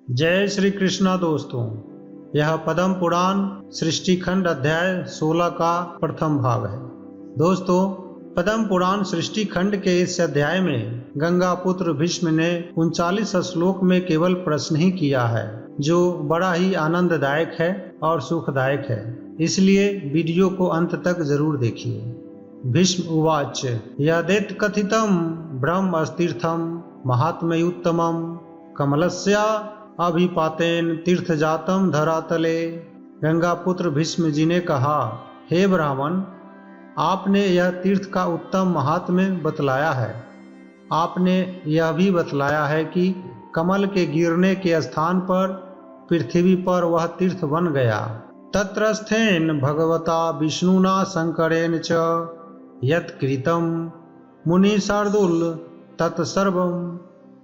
जय श्री कृष्णा दोस्तों, यह पद्म पुराण सृष्टि खंड अध्याय 16 का प्रथम भाग है। दोस्तों, पद्म पुराण सृष्टि खंड के इस अध्याय में गंगा पुत्र भीष्म ने 39 श्लोक में केवल प्रश्न ही किया है, जो बड़ा ही आनंददायक है और सुखदायक है। इसलिए वीडियो को अंत तक जरूर देखिए। भीष्म उवाच यदेत कथितम ब्रह्म अस्तीर्थम महात्म्युत्तमम कमलस्या अभिपातेन तीर्थ जातम धरातले। गंगा पुत्र भीष्म जी ने कहा, हे ब्राह्मण, आपने यह तीर्थ का उत्तम महात्म्य बतलाया है। आपने यह भी बतलाया है कि कमल के गिरने के स्थान पर पृथ्वी पर वह तीर्थ बन गया। तत्रस्थेन भगवता विष्णुना शंकरेण च यत् कृतं मुनि शार्दूल तत्सर्वं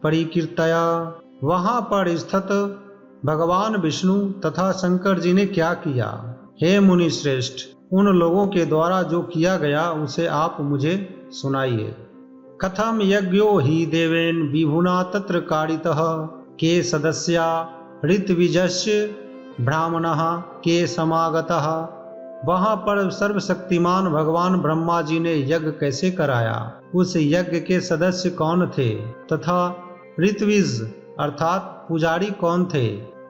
परिकीर्तया। वहां पर स्थित भगवान विष्णु तथा शंकर जी ने क्या किया? हे मुनि श्रेष्ठ, उन लोगों के द्वारा जो किया गया उसे आप मुझे सुनाइए। कथम यज्ञो ही देवेन विभुना तत्र कारितः के सदस्या ऋत्विजस्य ब्राह्मणः के समागतः। वहां पर सर्वशक्तिमान भगवान ब्रह्मा जी ने यज्ञ कैसे कराया, उस यज्ञ के सदस्य कौन थे तथा ऋत्विज अर्थात पुजारी कौन थे,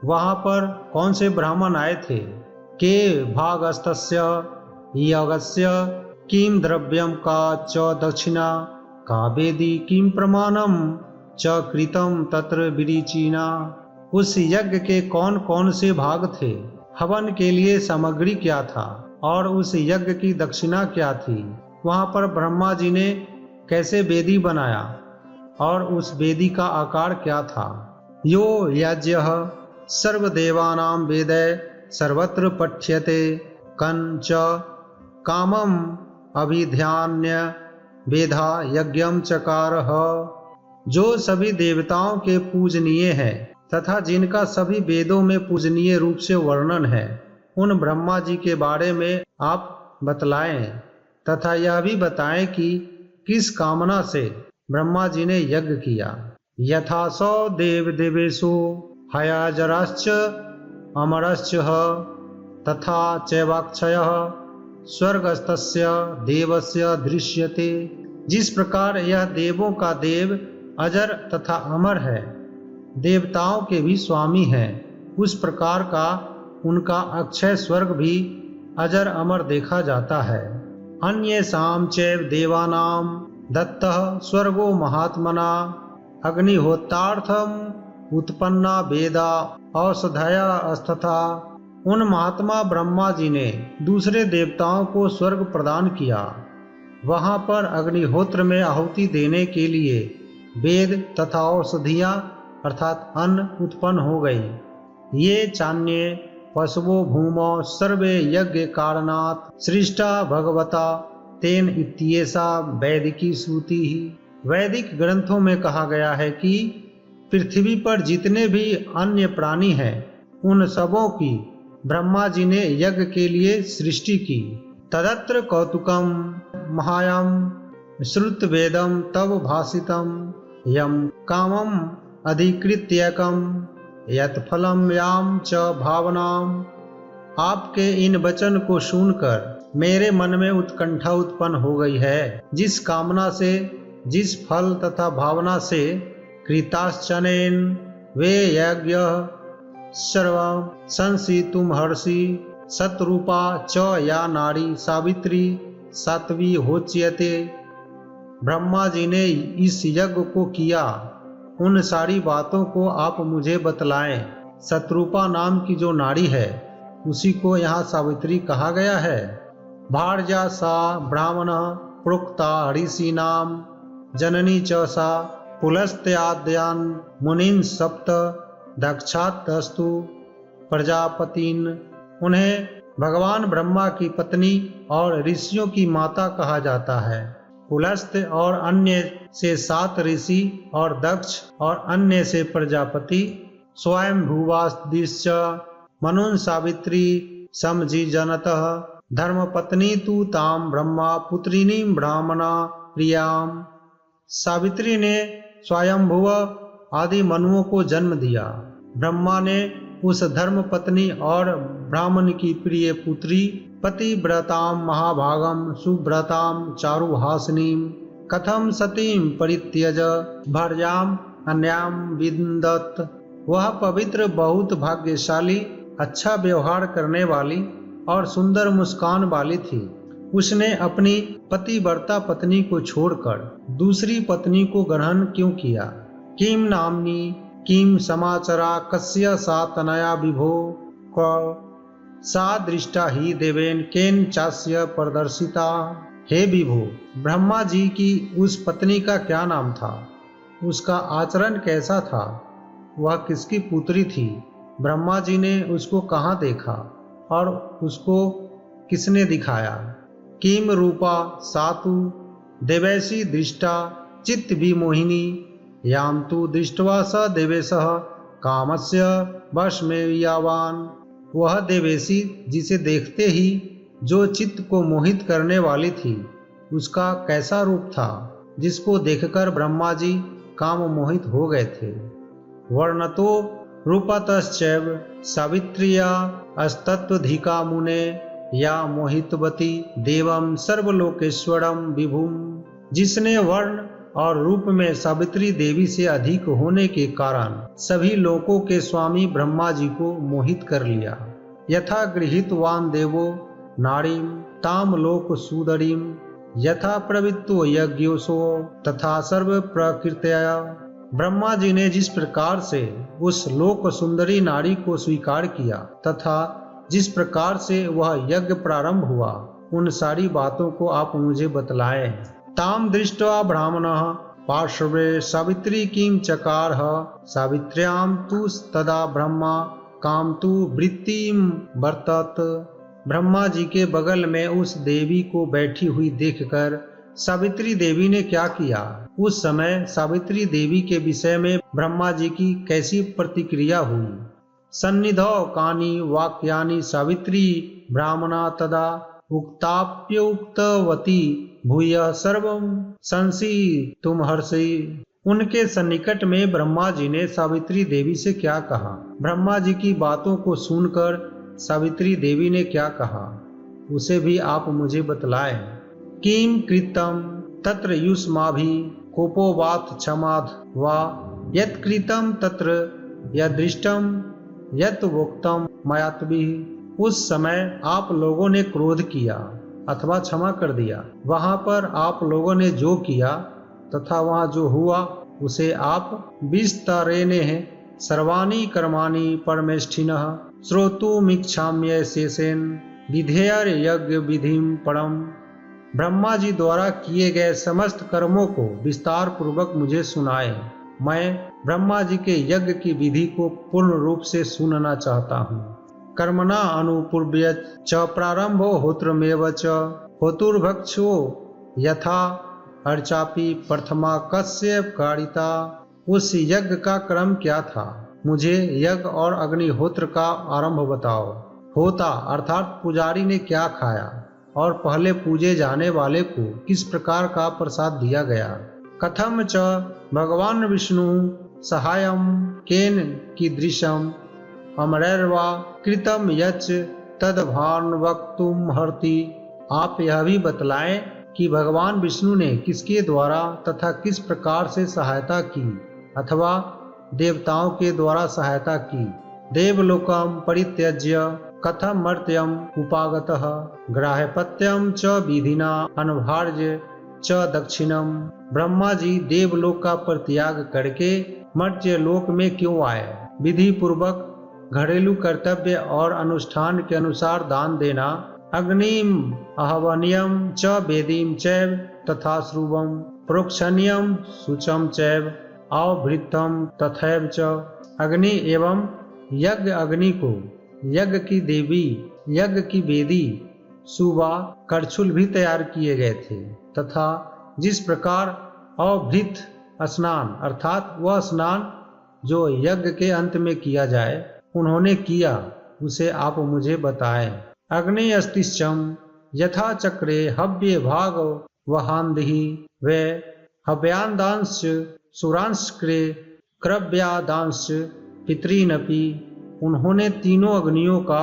वहां पर कौन से ब्राह्मण आए थे। के भागस्तस्य यज्ञस्य किम द्रव्यम का च दक्षिणा का वेदी किम प्रमाणम च कृतम तत्र विरिचीना। उस यज्ञ के कौन कौन से भाग थे, हवन के लिए सामग्री क्या था और उस यज्ञ की दक्षिणा क्या थी। वहां पर ब्रह्मा जी ने कैसे वेदी बनाया और उस वेदी का आकार क्या था। यो यज्ञः सर्वदेवानां वेदै सर्वत्र पठ्यते कंच कामम अभिध्यान्य वेदा यज्ञम चकारः। जो सभी देवताओं के पूजनीय है तथा जिनका सभी वेदों में पूजनीय रूप से वर्णन है, उन ब्रह्मा जी के बारे में आप बतलाएं तथा यह भी बताएं कि किस कामना से ब्रह्मा जी ने यज्ञ किया। यथा सौ देव देवेशु हयाजराश्च अमरश्च तथा चैवाक्षयः स्वर्गस्तस्य देवस्य दृश्यते। जिस प्रकार यह देवों का देव अजर तथा अमर है, देवताओं के भी स्वामी है, उस प्रकार का उनका अक्षय स्वर्ग भी अजर अमर देखा जाता है। अन्येषां चैव देवानां दत्तः स्वर्गो महात्मना अग्निहोत्रार्थम उत्पन्ना वेदा औषधया अस्तथा। उन महात्मा ब्रह्मा जी ने दूसरे देवताओं को स्वर्ग प्रदान किया। वहां पर अग्निहोत्र में आहुति देने के लिए वेद तथा औषधियां अर्थात अन्न उत्पन्न हो गई। ये चान्ये पशवो भूमो सर्वे यज्ञ कारणात् सृष्टा भगवता तेन इत्येषा वैदिकी श्रुति ही। वैदिक ग्रंथों में कहा गया है कि पृथ्वी पर जितने भी अन्य प्राणी हैं, उन सबों की ब्रह्मा जी ने यज्ञ के लिए सृष्टि की। तदत्र कौतुकम महायम श्रुत वेदम तव भाषितम यम कामम अधिकृत्यकम यत फलम याम च भावनाम। आपके इन वचन को सुनकर मेरे मन में उत्कंठा उत्पन्न हो गई है। जिस कामना से, जिस फल तथा भावना से कृताश्चनेन वे यज्ञ सर्व संसितुम हर्षि सतरूपा च या नारी सावित्री सात्वी होच्यते। ब्रह्मा जी ने इस यज्ञ को किया, उन सारी बातों को आप मुझे बतलाएं। सतरूपा नाम की जो नारी है, उसी को यहाँ सावित्री कहा गया है। भार्या सा ब्राह्मण प्रोक्ता ऋषि नाम जननी च सा पुलस्त्याद्यान मुनीन सप्त दक्षातस्तु प्रजापतिन। उन्हें भगवान ब्रह्मा की पत्नी और ऋषियों की माता कहा जाता है। पुलस्त और अन्य से 7 ऋषि और दक्ष और अन्य से प्रजापति। स्वयं भुवादिश्च मनुन सावित्री समझी जनतः धर्मपत्नी तु ताम ब्रह्मा पुत्रिनी ब्राह्मणा प्रियाम। सावित्री ने स्वयंभुव आदि मनुओं को जन्म दिया। ब्रह्मा ने उस धर्म पत्नी और ब्राह्मण की प्रिय पुत्री पतिव्रताम महाभागम सुव्रताम चारुहासिनीम कथम सतीम परित्यज भर्याम अन्याम विन्दत। वह पवित्र, बहुत भाग्यशाली, अच्छा व्यवहार करने वाली और सुंदर मुस्कान वाली थी। उसने अपनी पतिव्रता पत्नी को छोड़कर दूसरी पत्नी को ग्रहण क्यों किया? किम नामनी किम समाचरा कस्य सा तनया विभो क सा दृष्टा ही देवेन केन चास्य प्रदर्शिता। हे विभो, ब्रह्मा जी की उस पत्नी का क्या नाम था? उसका आचरण कैसा था? वह किसकी पुत्री थी? ब्रह्मा जी ने उसको कहाँ देखा और उसको किसने दिखाया? किम रूपा सातु देवैसी दृष्टा चित्त विमोहिनी याम तु दृष्ट्वा स देवेशः कामस्य वशमेयावान। वह देवेशी जिसे देखते ही जो चित्त को मोहित करने वाली थी, उसका कैसा रूप था जिसको देखकर ब्रह्मा जी काम मोहित हो गए थे। वर्णतो रूपतश्चैव सावित्रिया अस्तत्वधिका मुने या मोहितवती देवम सर्वलोकेश्वरम विभुम। जिसने वर्ण और रूप में सावित्री देवी से अधिक होने के कारण सभी लोकों के स्वामी ब्रह्मा जी को मोहित कर लिया। यथा गृहीतवान देवो नारीम ताम लोक सुदरीम यथा प्रवृत्तो यज्ञोसो तथा सर्व प्रकृतया। ब्रह्मा जी ने जिस प्रकार से उस लोक सुंदरी नारी को स्वीकार किया तथा जिस प्रकार से वह यज्ञ प्रारंभ हुआ, उन सारी बातों को आप मुझे बतलाए। ताम दृष्ट्वा ब्राह्मणः पार्श्वे सावित्री किं चकार सावित्र्याम तु तदा ब्रह्मा काम तु वृत्तिम वर्तत। ब्रह्मा जी के बगल में उस देवी को बैठी हुई देखकर सावित्री देवी ने क्या किया? उस समय सावित्री देवी के विषय में ब्रह्मा जी की कैसी प्रतिक्रिया हुई? सन्निधौ कानि वाक्यानि सावित्री ब्राह्मणा तदा उक्ताप्युक्तवती भूय सर्वं संसी तुम हर्षि। उनके सन्निकट में ब्रह्मा जी ने सावित्री देवी से क्या कहा? ब्रह्मा जी की बातों को सुनकर सावित्री देवी ने क्या कहा, उसे भी आप मुझे बतलाए। किम कृतम तत्र युष्माभि कोपोवात क्षमाध वा यत् कृतम तत्र यदृष्टम यत् वोक्तम मयात्भिः। उस समय आप लोगों ने क्रोध किया अथवा क्षमा कर दिया। वहां पर आप लोगों ने जो किया तथा वहां जो हुआ उसे आप विस्तरेण सर्वाणि कर्माणि परमेष्ठिनः श्रोतुमिच्छाम्य शेषेण विधेयर यज्ञ विधिम परम। ब्रह्मा जी द्वारा किए गए समस्त कर्मों को विस्तार पूर्वक मुझे सुनाए। मैं ब्रह्मा जी के यज्ञ की विधि को पूर्ण रूप से सुनना चाहता हूँ। कर्मणा अनुपूर्व्य च प्रारंभो होत्रमेव च होतुर्भक्षो यथा अर्चापि प्रथमा कस्य कारिता। उस यज्ञ का क्रम क्या था? मुझे यज्ञ और अग्निहोत्र का आरंभ बताओ। होता अर्थात पुजारी ने क्या खाया और पहले पूजे जाने वाले को किस प्रकार का प्रसाद दिया गया। कथम च भगवान विष्णु सहायम केन कीदृशम अमरैर्वा कृतम यच्च तदभान वक्तुम हर्ति। आप यह भी बतलाएं कि भगवान विष्णु ने किसके द्वारा तथा किस प्रकार से सहायता की अथवा देवताओं के द्वारा सहायता की। देवलोकम परित्यज्य कथम मर्त्यम उपागतः ग्राह्यपत्यम च विधिना अनभार्य च दक्षिणम। ब्रह्मा जी देवलोक का परित्याग करके मर्त्य लोक में क्यों आए? विधि पूर्वक घरेलू कर्तव्य और अनुष्ठान के अनुसार दान देना, अग्निम आहवनीयम च वेदीम चैव तथा श्रुवम प्रोक्षणीयम शुचम चैव आवभृतम तथैव च। अग्नि एवं यज्ञ अग्नि को, यज्ञ की देवी, यज्ञ की वेदी, सुवा, करछुल भी तैयार किए गए थे तथा जिस प्रकार अवभृत स्नान अर्थात वह स्नान जो यज्ञ के अंत में किया जाए उन्होंने किया, उसे आप मुझे बताएं। अग्नि अस्तिश्चम यथा चक्रे हव्य भाग वहांदि वे हव्यांदांश सुरांश क्रे क्रव्यादांश पितृनपि, उन्होंने तीनों अग्नियों का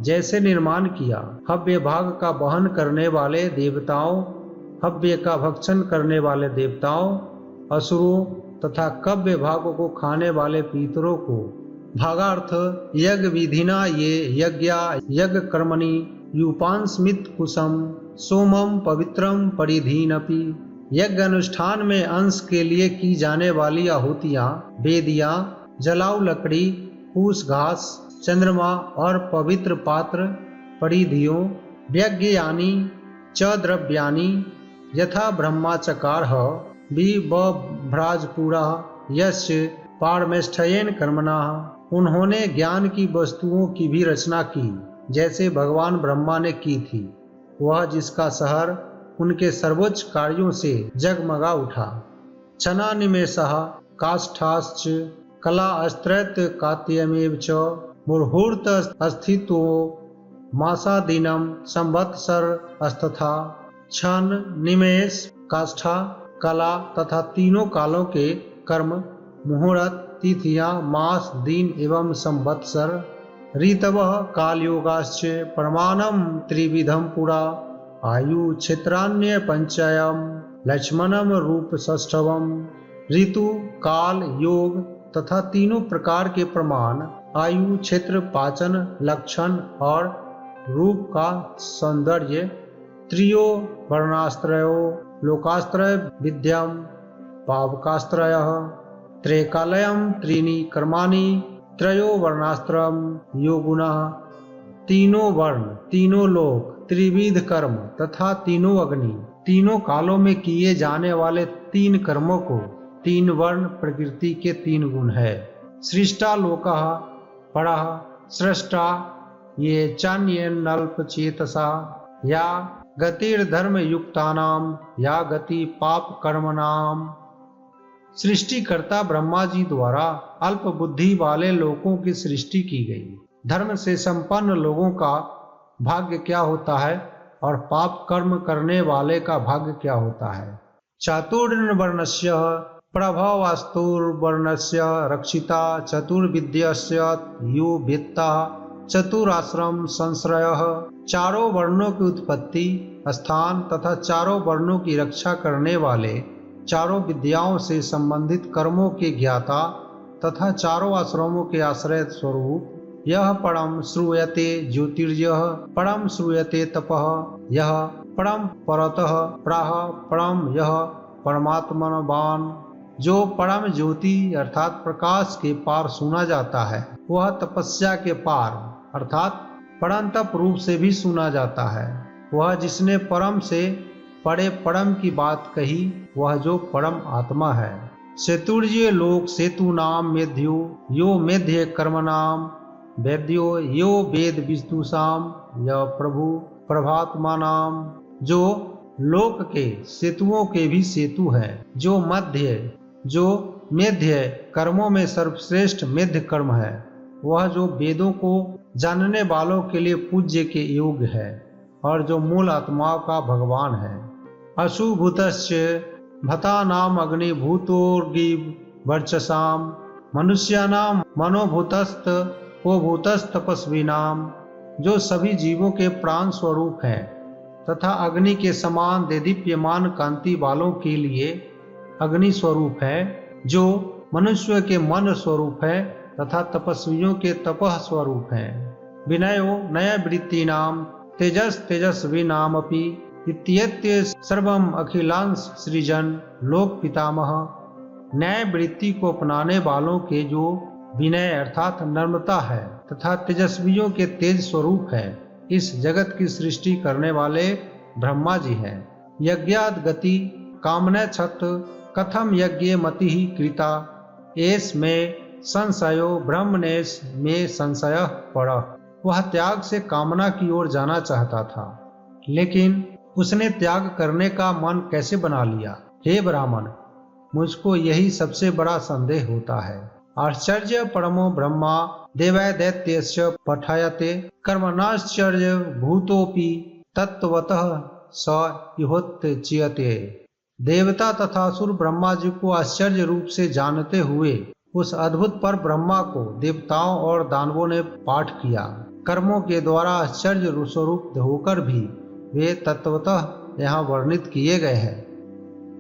जैसे निर्माण किया, हव्य भाग का वहन करने वाले देवताओं, हव्य का भक्षण करने वाले देवताओं, असुरों तथा कव्य भाग को खाने वाले पितरों को। भागार्थ यज्ञ विधिना ये यज्ञा यज्ञ कर्मणि यूपांस्मित कुशम सोमम पवित्रम परिधीनपि। यज्ञ अनुष्ठान में अंश के लिए की जाने वाली आहुतियां, वेदियां, जलाऊ लकड़ी, फूस घास, चंद्रमा और पवित्र पात्र परिधियों, यज्ञयानि च द्रव्यानि यथा ब्रह्माचकार विभ्राजपुरा यस्य पारमेष्ठयेन कर्मणा। उन्होंने ज्ञान की वस्तुओं की भी रचना की जैसे भगवान ब्रह्मा ने की थी, वह जिसका शहर उनके सर्वोच्च कार्यों से जगमगा उठा। छना निमेषः काष्ठाश्च कला अस्त्रैत कात्यमेव च मुहूर्त अस्थितो मासादीनम संवत्सर अस्तथा। क्षण, निमेष, काष्ठा, कला तथा तीनों कालों के कर्म, मुहूर्त, तिथियां, मास, दिन एवं संवत्सर, ऋतवः कालयोगाश्च प्रमाणम त्रिविधम पुरा। आयु क्षेत्रान्य पंचयम लक्ष्मणम रूप षष्ठवम। ऋतु, काल, योग तथा तीनों प्रकार के प्रमाण, आयु, क्षेत्र, पाचन, लक्षण और रूप का सौंदर्य, त्रियो वर्णाश्रयो लोकाश्रय विद्यम पावकाश्रयः त्रैकालयम त्रीणि कर्माणि त्रयो वर्णाश्रम योगुना। तीनों वर्ण, तीनों लोक, त्रिविध कर्म तथा तीनों अग्नि, तीनों कालों में किए जाने वाले तीन कर्मों को तीन वर्ण प्रकृति के तीन गुण है। सृष्टा लोकः परः सृष्टा ये चान्येन अल्पचेतसा या गतिर्धर्म युक्तानाम या गति पाप कर्मणाम। सृष्टिकर्ता ब्रह्मा जी द्वारा अल्प बुद्धि वाले लोगों की सृष्टि की गई। धर्म से संपन्न लोगों का भाग्य क्या होता है और पाप कर्म करने वाले का भाग्य क्या होता है। चातुर्वर्णस्य प्रभवास्तुर्वर्णस्य रक्षिता चतुर्विद्यस्य यो वेत्ता चतुराश्रम संश्रयः। चारों वर्णों की उत्पत्ति, स्थान तथा चारों वर्णों की रक्षा करने वाले, चारों विद्याओं से संबंधित कर्मों के ज्ञाता तथा चारों आश्रमों के आश्रय स्वरूप। यह परम श्रूयते ज्योतिर्यः परम श्रूयते तपः, यह परम परतः प्राह परम यह परमात्मनवान। जो परम ज्योति अर्थात प्रकाश के पार सुना जाता है, वह तपस्या के पार अर्थात परंतप रूप से भी सुना जाता है। वह जिसने परम से परे परम की बात कही, वह जो परम आत्मा है। सेतुर्य लोक सेतु नाम मेध्यो यो मेध्य कर्म नाम वेद्यो यो वेद विदुषाम य प्रभु प्रभात्मा नाम। जो लोक के सेतुओं के भी सेतु है, जो मेध्य कर्मों में सर्वश्रेष्ठ मेध्य कर्म है, वह जो वेदों को जानने वालों के लिए पूज्य के योग्य है और जो मूल आत्माओं का भगवान है। अशुभूतस्य भता नाम अग्निभूतोर्गी वर्चसाम मनुष्यानाम मनोभूतस्त को भूतस्तपस्वी नाम। जो सभी जीवों के प्राण स्वरूप है तथा अग्नि के समान देदीप्यमान कांति वालों के लिए अग्नि स्वरूप है, जो मनुष्य के मन स्वरूप है तथा तपस्वियों के तपः स्वरूप है। विनयो नय वृत्ति नाम तेजस तेजस्वी नाम अपि इत्येत्य सर्वम अखिलांश सृजन लोक पितामह। न्याय वृत्ति को अपनाने वालों के जो विनय अर्थात नम्रता है तथा तेजस्वियों के तेज स्वरूप है, इस जगत की सृष्टि करने वाले ब्रह्मा जी हैं। यज्ञाद गति कामने छत कथम यज्ञ मति ही कृता एस में संशयो ब्रह्मनेश में संशय पड़। वह त्याग से कामना की ओर जाना चाहता था, लेकिन उसने त्याग करने का मन कैसे बना लिया। हे ब्राह्मण, मुझको यही सबसे बड़ा संदेह होता है। आश्चर्य परमो ब्रह्मा देवै दैत्यस्य पठायते कर्मणाश्चर्य भूतोपि तत्वतः स इहोच्यते। देवता तथा असुर ब्रह्मा जी को आश्चर्य रूप से जानते हुए उस अद्भुत पर ब्रह्मा को देवताओं और दानवों ने पाठ किया। कर्मों के द्वारा आश्चर्य स्वरूप होकर भी वे तत्वतः यहाँ वर्णित किए गए हैं।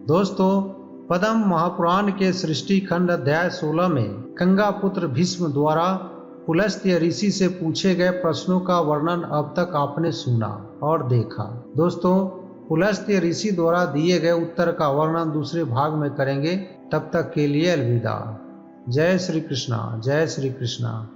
दोस्तों, पद्म महापुराण के सृष्टि खंड अध्याय 16 में गंगा पुत्र भीष्म द्वारा पुलस्त्य ऋषि से पूछे गए प्रश्नों का वर्णन अब तक आपने सुना और देखा। दोस्तों, पुलस्त्य ऋषि द्वारा दिए गए उत्तर का वर्णन दूसरे भाग में करेंगे। तब तक के लिए अलविदा। जय श्री कृष्णा, जय श्री कृष्णा।